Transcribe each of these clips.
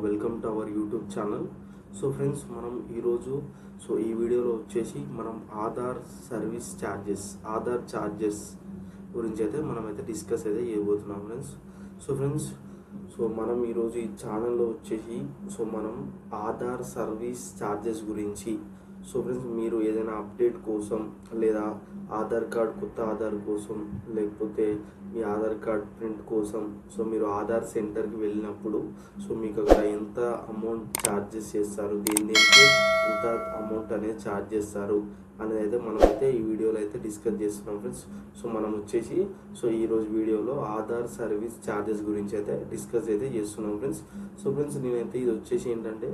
Welcome to our YouTube channel. So friends, మనం ఈరోజు ఈ వీడియోలో వచ్చేసి మనం ఆధార్ సర్వీస్ ఛార్జెస్ గురించి అయితే మనమైతే డిస్కస్ అయితే చేయబోతున్నాం ఫ్రెండ్స్. మనం ఈరోజు ఈ ఛానల్లో వచ్చేసి మనం ఆధార్ సర్వీస్ ఛార్జెస్ గురించి ఫ్రెండ్స్, మీరు ఏదైనా అప్డేట్ కోసం లేదా ఆధార్ కార్డ్ కొత్త ఆధార్ కోసం లేకపోతే మీ ఆధార్ కార్డ్ ప్రింట్ కోసం మీరు ఆధార్ సెంటర్కి వెళ్ళినప్పుడు మీకు అక్కడ ఎంత అమౌంట్ ఛార్జెస్ చేస్తారు, దేనికి ఎంత అమౌంట్ అనేది ఛార్జ్ చేస్తారు అనేది అయితే మనమైతే ఈ వీడియోలో అయితే డిస్కస్ చేస్తున్నాం ఫ్రెండ్స్. మనం వచ్చేసి ఈరోజు వీడియోలో ఆధార్ సర్వీస్ ఛార్జెస్ గురించి అయితే డిస్కస్ అయితే చేస్తున్నాం ఫ్రెండ్స్. ఫ్రెండ్స్, నేనైతే ఇది వచ్చేసి ఏంటంటే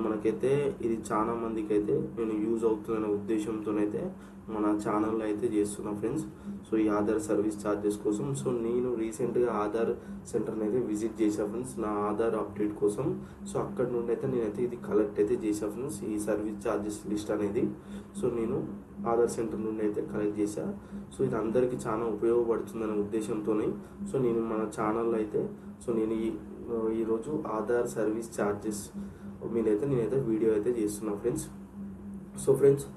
మనకైతే ఇది చాలా మందికి అయితే నేను యూజ్ అవుతుందనే ఉద్దేశంతోనైతే మన ఛానల్లో అయితే చేస్తున్నాం ఫ్రెండ్స్. ఈ ఆధార్ సర్వీస్ ఛార్జెస్ కోసం నేను రీసెంట్గా ఆధార్ సెంటర్ని అయితే విజిట్ చేశాను ఫ్రెండ్స్, నా ఆధార్ అప్డేట్ కోసం. అక్కడ నుండి అయితే నేనైతే ఇది కలెక్ట్ అయితే చేశాను ఫ్రెండ్స్, ఈ సర్వీస్ ఛార్జెస్ లిస్ట్ అనేది. నేను ఆధార్ సెంటర్ నుండి అయితే కలెక్ట్ చేశాను. ఇది అందరికీ చాలా ఉపయోగపడుతుందనే ఉద్దేశంతోనే నేను మన ఛానల్లో అయితే నేను ఈరోజు ఆధార్ సర్వీస్ ఛార్జెస్ మీదైతే నేనైతే వీడియో అయితే చేస్తున్నాను ఫ్రెండ్స్. ఫ్రెండ్స్,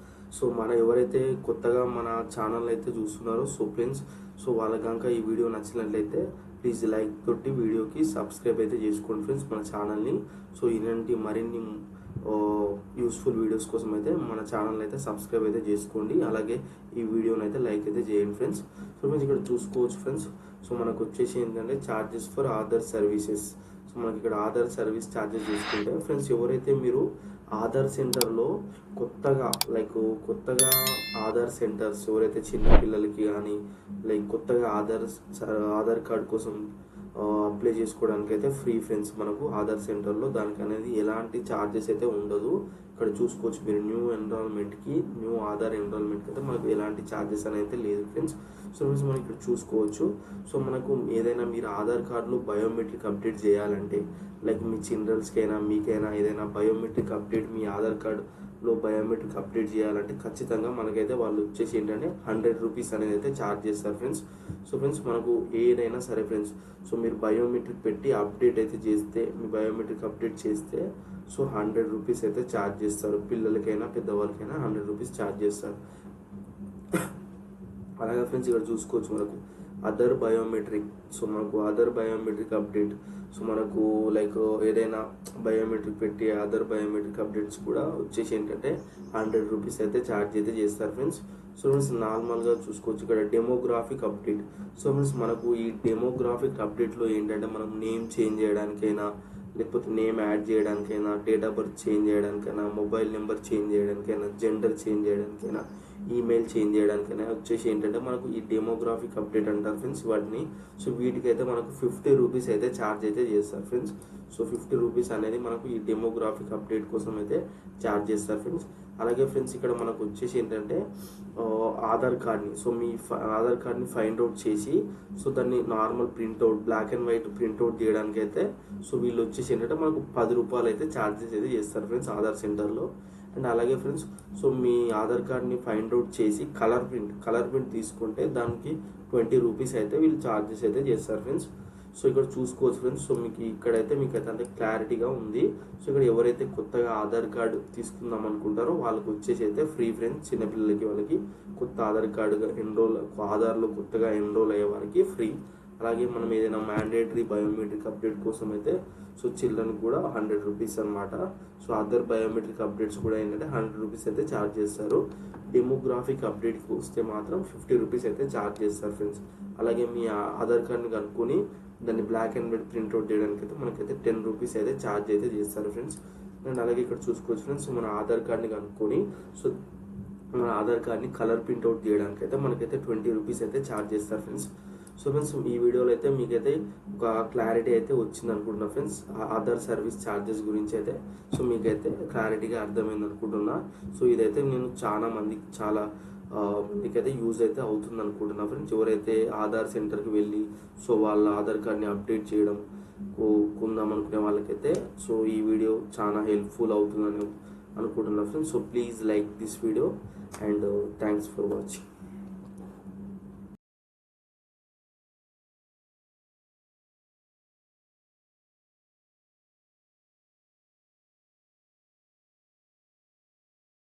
మన ఎవరైతే కొత్తగా మన ఛానల్ అయితే చూస్తున్నారో ఫ్రెండ్స్, వాళ్ళకి కనుక ఈ వీడియో నచ్చినట్లయితే ప్లీజ్ లైక్ తోటి వీడియోకి సబ్స్క్రైబ్ అయితే చేసుకోండి ఫ్రెండ్స్ మన ఛానల్ని. ఇలాంటి మరిన్ని యూస్ఫుల్ వీడియోస్ కోసం అయితే మన ఛానల్ అయితే సబ్స్క్రైబ్ అయితే చేసుకోండి. అలాగే ఈ వీడియోని అయితే లైక్ అయితే చేయండి ఫ్రెండ్స్. ఫ్రెండ్స్, ఇక్కడ చూసుకోవచ్చు ఫ్రెండ్స్, మనకు వచ్చేసి ఏంటంటే ఛార్జెస్ ఫర్ ఆధార్ సర్వీసెస్. మనకి ఇక్కడ ఆధార్ సర్వీస్ ఛార్జెస్ చూసుకుంటే ఫ్రెండ్స్, ఎవరైతే మీరు ఆధార్ సెంటర్లో కొత్తగా ఆధార్ సెంటర్స్ ఎవరైతే చిన్న పిల్లలకి కానీ కొత్తగా ఆధార్ కార్డ్ కోసం అప్లై చేసుకోవడానికి అయితే ఫ్రీ ఫ్రెండ్స్ మనకు ఆధార్ సెంటర్లో. దానికి అనేది ఎలాంటి ఛార్జెస్ అయితే ఉండదు. ఇక్కడ చూసుకోవచ్చు మీరు న్యూ ఆధార్ ఎన్రోల్మెంట్కి అయితే మనకు ఎలాంటి ఛార్జెస్ అనేది లేదు ఫ్రెండ్స్. ఫ్రెండ్స్, మనం ఇక్కడ చూసుకోవచ్చు. మనకు ఏదైనా మీరు ఆధార్ కార్డులో బయోమెట్రిక్ అప్డేట్ చేయాలంటే మీ చిల్డ్రన్స్కైనా మీకైనా ఏదైనా బయోమెట్రిక్ అప్డేట్ మీ ఆధార్ కార్డులో బయోమెట్రిక్ అప్డేట్ చేయాలంటే ఖచ్చితంగా మనకైతే వాళ్ళు వచ్చేసి ఏంటంటే 100 రూపీస్ అనేది అయితే ఛార్జ్ చేస్తారు ఫ్రెండ్స్. ఫ్రెండ్స్, మనకు ఏదైనా సరే ఫ్రెండ్స్, మీరు బయోమెట్రిక్ పెట్టి అప్డేట్ అయితే చేస్తే మీ బయోమెట్రిక్ అప్డేట్ చేస్తే 100 రూపీస్ అయితే ఛార్జ్ చేస్తారు. పిల్లలకైనా పెద్దవాళ్ళకైనా 100 రూపీస్ ఛార్జ్ చేస్తారు. అలాగే ఫ్రెండ్స్, ఇక్కడ చూసుకోవచ్చు మనకు అదర్ బయోమెట్రిక్. మనకు అదర్ బయోమెట్రిక్ అప్డేట్ మనకు ఏదైనా బయోమెట్రిక్ పెట్టి అదర్ బయోమెట్రిక్ అప్డేట్స్ కూడా వచ్చేసి ఏంటంటే 100 రూపీస్ అయితే ఛార్జ్ అయితే చేస్తారు ఫ్రెండ్స్. ఫ్రెండ్స్, నార్మల్గా చూసుకోవచ్చు ఇక్కడ డెమోగ్రాఫిక్ అప్డేట్. ఫ్రెండ్స్, మనకు ఈ డెమోగ్రాఫిక్ అప్డేట్లో ఏంటంటే మనం నేమ్ చేంజ్ చేయడానికైనా లేకపోతే నేమ్ యాడ్ చేయడానికైనా డేట్ ఆఫ్ బర్త్ చేంజ్ చేయడానికైనా మొబైల్ నెంబర్ చేంజ్ చేయడానికైనా జెండర్ చేంజ్ చేయడానికైనా ఈమెయిల్ చేంజ్ చేయడానికైనా వచ్చేసి ఏంటంటే మనకు ఈ డెమోగ్రాఫిక్ అప్డేట్ అంటారు ఫ్రెండ్స్ వాటిని. వీటికైతే మనకు 50 రూపీస్ అయితే ఛార్జ్ అయితే చేస్తారు ఫ్రెండ్స్. 50 రూపీస్ అనేది మనకు ఈ డెమోగ్రాఫిక్ అప్డేట్ కోసం అయితే ఛార్జ్ చేస్తారు ఫ్రెండ్స్. అలాగే ఫ్రెండ్స్, ఇక్కడ మనకు వచ్చేసి ఏంటంటే ఆధార్ కార్డ్ని మీ ఆధార్ కార్డ్ని ఫైండ్ అవుట్ చేసి దాన్ని normal printout black and white printout చేయడానికి అయితే వీళ్ళు వచ్చేసి ఏంటంటే మనకు 10 రూపాయలు అయితే ఛార్జెస్ అయితే చేస్తారు ఫ్రెండ్స్ ఆధార్ సెంటర్లో. అండ్ అలాగే ఫ్రెండ్స్, మీ ఆధార్ కార్డ్ని ఫైండ్ అవుట్ చేసి కలర్ ప్రింట్ తీసుకుంటే దానికి 20 రూపీస్ అయితే వీళ్ళు ఛార్జెస్ అయితే చేస్తారు ఫ్రెండ్స్. ఇక్కడ చూసుకోవచ్చు ఫ్రెండ్స్, మీకైతే అంటే క్లారిటీగా ఉంది. ఇక్కడ ఎవరైతే కొత్తగా ఆధార్ కార్డు తీసుకుందాం అనుకుంటారో వాళ్ళకి వచ్చేసి అయితే ఫ్రీ ఫ్రెండ్స్. చిన్నపిల్లలకి వాళ్ళకి కొత్త ఆధార్ కార్డుగా ఆధార్లో కొత్తగా ఎన్రోల్ అయ్యే వారికి ఫ్రీ. అలాగే మనం ఏదైనా మ్యాండేటరీ బయోమెట్రిక్ అప్డేట్ కోసం అయితే చిల్డ్రన్ కూడా 100 రూపీస్ అనమాట. అదర్ బయోమెట్రిక్ అప్డేట్స్ కూడా ఏంటంటే 100 రూపీస్ అయితే ఛార్జ్ చేస్తారు. డెమోగ్రాఫిక్ అప్డేట్కి వస్తే మాత్రం 50 రూపీస్ అయితే ఛార్జ్ చేస్తారు ఫ్రెండ్స్. అలాగే మీ ఆధార్ కార్డ్ని కనుక్కొని దాన్ని బ్లాక్ అండ్ వైట్ ప్రింట్అవుట్ చేయడానికి అయితే మనకైతే 10 రూపీస్ అయితే ఛార్జ్ అయితే చేస్తారు ఫ్రెండ్స్. అండ్ అలాగే ఇక్కడ చూసుకోవచ్చు ఫ్రెండ్స్, మన ఆధార్ కార్డ్ని కనుక్కొని మన ఆధార్ కార్డ్ని కలర్ ప్రింట్అవుట్ చేయడానికి అయితే మనకైతే 20 రూపీస్ అయితే ఛార్జ్ చేస్తారు ఫ్రెండ్స్. ఫ్రెండ్స్, ఈ వీడియోలో అయితే మీకైతే ఒక క్లారిటీ అయితే వచ్చింది అనుకుంటున్నా ఫ్రెండ్స్ ఆధార్ సర్వీస్ ఛార్జెస్ గురించి అయితే. మీకైతే క్లారిటీగా అర్థమైంది అనుకుంటున్నా. ఇదైతే నేను చాలా మందికైతే యూజ్ అయితే అవుతుంది అనుకుంటున్నా ఫ్రెండ్స్. ఎవరైతే ఆధార్ సెంటర్కి వెళ్ళి వాళ్ళ ఆధార్ కార్డ్ని అప్డేట్ చేయడం కొందాం అనుకునే వాళ్ళకైతే ఈ వీడియో చాలా హెల్ప్ఫుల్ అవుతుందని అనుకుంటున్నా friends. Please like this video and thanks for watching.